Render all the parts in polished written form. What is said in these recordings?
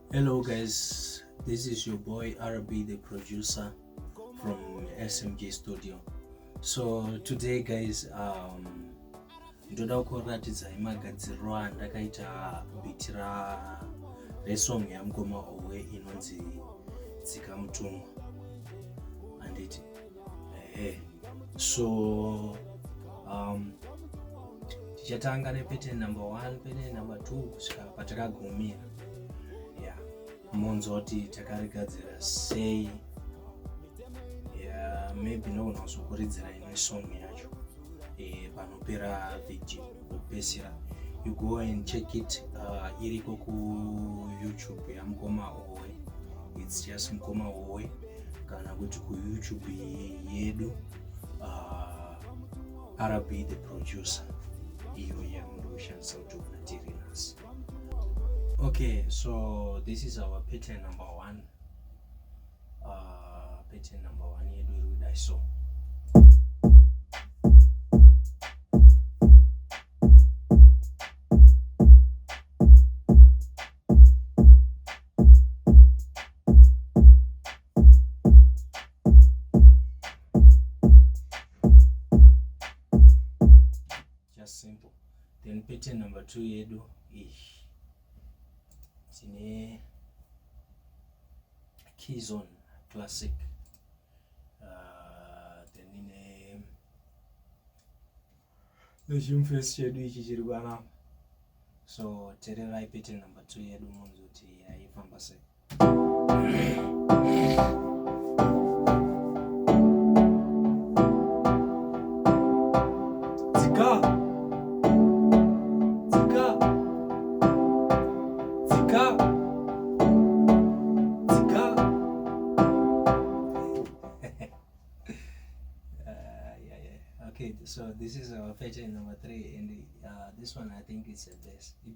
Hello guys, this is your boy RB the producer from SMG Studio. So today guys, ndoda kuratidza magadziriro andakaita biti resong yaMukoma Owe inonzi Dzika mutumwa. Anditi so tichatanga nepattern number 1, pattern number 2 kusvika patakagumira. Monzoti takarigadzira sei. Maybe nogona kuzokuridzira imwe song yacho panopera video kupesira. You go and check it, iriko ku YouTube yaMukoma Owe. It's just Mukoma Owe. Kana kuti ku YouTube yedu RB the producer iyo yamundoshandisa kuti unatiri nasi. Okay, so this is our pattern number 1. Pattern number 1 yedu irudai so. Just simple. Then pattern number 2 yedu tine keys on classic, then ine nechimufesi chedu ichi chiri pana. So tererai pattern number 2 yedu munzoti yaifamba sei. Dzika Okay, so this is our pattern number 3, and this one I think is the best. The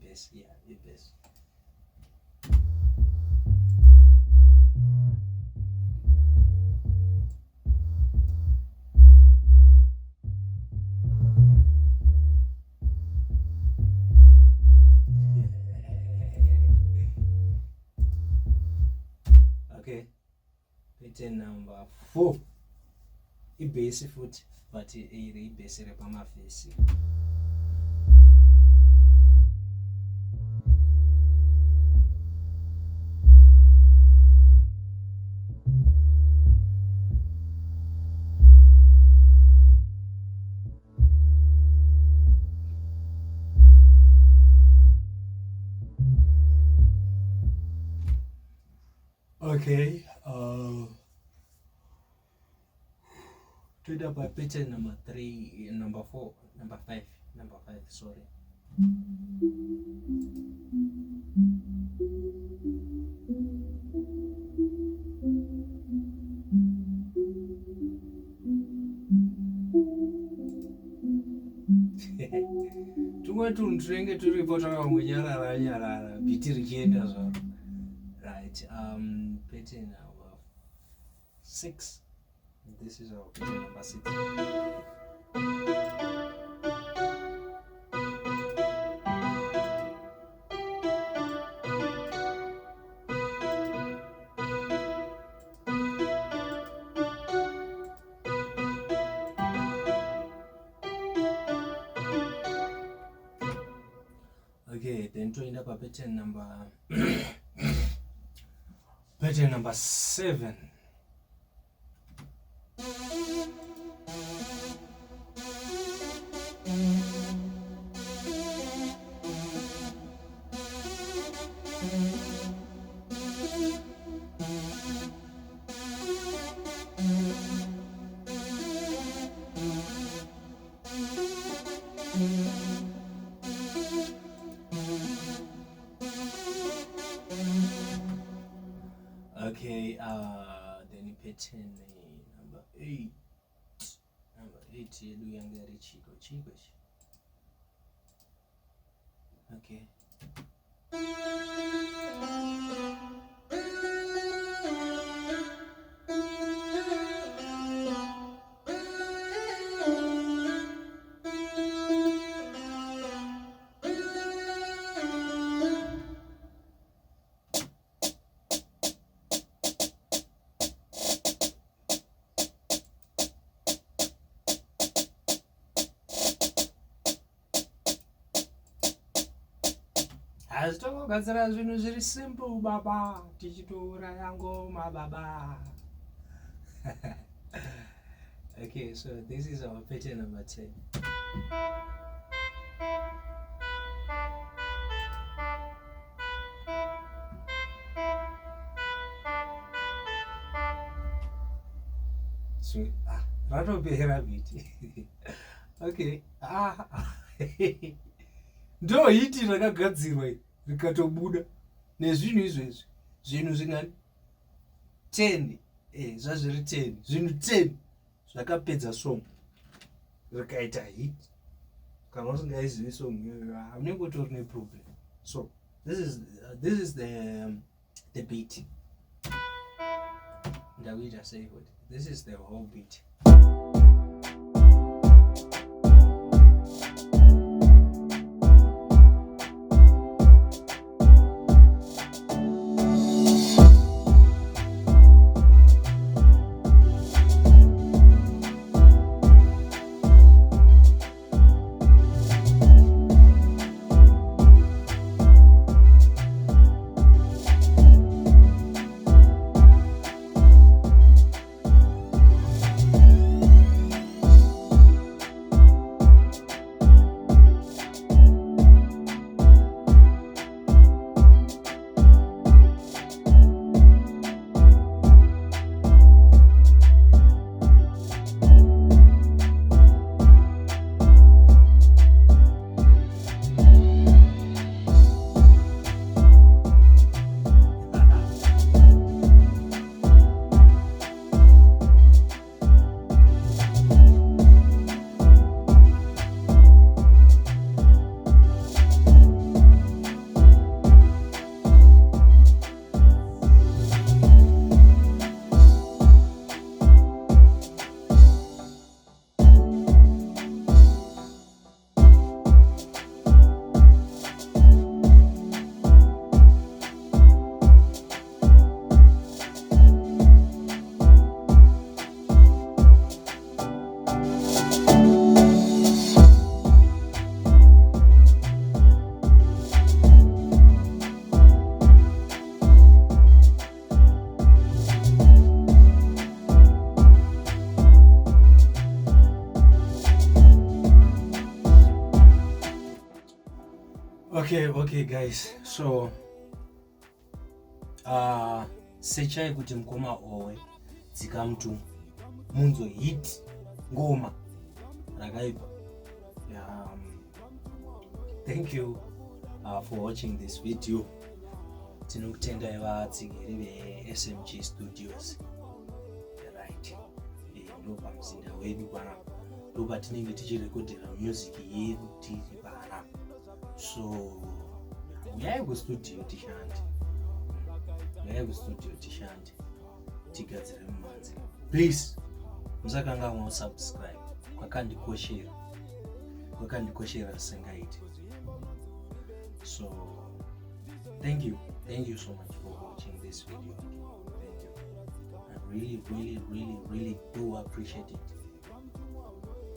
best. Okay, pattern number 4. Ibase foot, but ibase repama face. Okay, by pattern number 3, number 4, number 5, sorry. Tumwe tunenge turipo takangonyarara biti richienda zvaro. Right, pattern number 6. This is our pattern number 6. Okay, then to end up a pattern number 7. Okay, then pattern number 8. Number 8 yedu yanga yari chiko. Okay. Asi tongogadzira zvinhu zviri simple baba, tichitouraya ngoma baba. Okay, so this is our pattern number 10. So, ratopera biti. Okay. Ndo hiti rakagadzirwa rikatobuda nezvinhu izvezvi. Zvinhu zvingani 10, zvazviri 10. Zvinhu 10 zvakapedza song rikaita hit. Kana usingaizivi song unenge utori neproblem. So this is the beat. Ndakuita sei kuti this is the whole beat. Okay guys, so sechai kuti Mukoma Owe Dzika mutumwa munzo hit ngoma rakaipa. Thank you for watching this video. Tinokutendai vatsigiri ve-SMG Studios, right? Ndo pamuzinda wedu panapa, ndo patinenge tichirekodhera music yedu tiri panapa. So uyai kustudio tishande, tigadzire mumanzi. Please musakanganwa usubscribe, kwakandikoshera singaiti. So thank you so much for watching this video. Thank you. I really do appreciate it.